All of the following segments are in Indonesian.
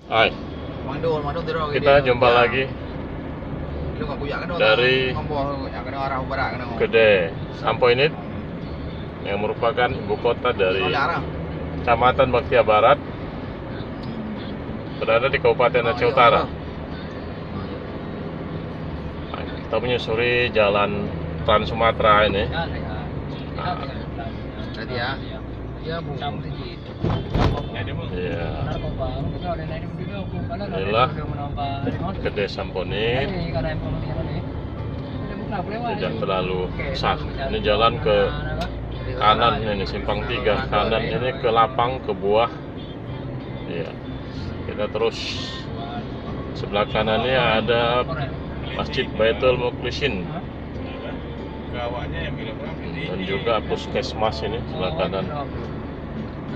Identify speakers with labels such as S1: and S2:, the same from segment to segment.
S1: Hai, kita jumpa lagi dari Gede Sampoinit yang merupakan ibu kota dari Kecamatan Baktia Barat, berada di Kabupaten Aceh Utara. Nah, kita menyusuri jalan Trans Sumatera ini. Inilah Gede Sampoinit. Tidak terlalu sah. Ini jalan ke kanan, ini simpang 3 kanan, ini ke lapang, ke buah. Iya. Kita terus sebelah kanannya ada Masjid Baitul Muqlisin dan juga puskesmas ini sebelah kanan.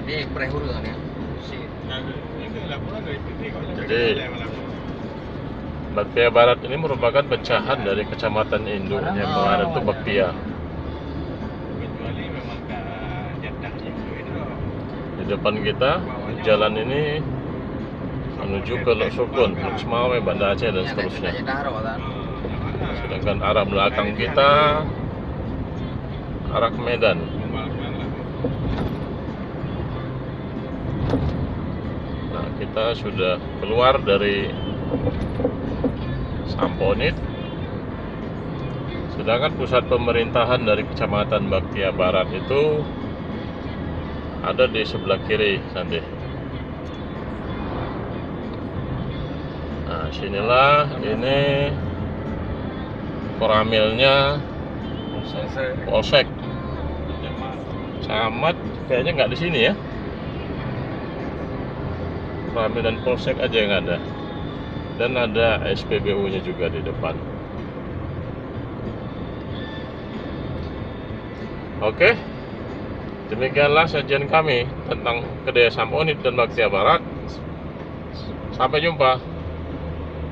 S1: Jadi Baktia Barat ini merupakan pecahan dari Kecamatan Induk yang kemarin itu Baktia. Di depan kita jalan ini menuju ke Lok Sukun, Lok Semawe, Banda Aceh dan seterusnya. Sedangkan arah belakang kita arah ke Medan. Nah, kita sudah keluar dari Sampoinit. Sedangkan pusat pemerintahan dari Kecamatan Baktia Barat itu ada di sebelah kiri nanti. Nah, sinilah ini koramilnya Polsek. Camat kayaknya nggak di sini ya. Koramil dan Polsek aja yang ada. Dan ada SPBU-nya juga di depan. Oke, demikianlah sajian kami tentang Gede Sampoinit dan Baktia Barat. Sampai jumpa.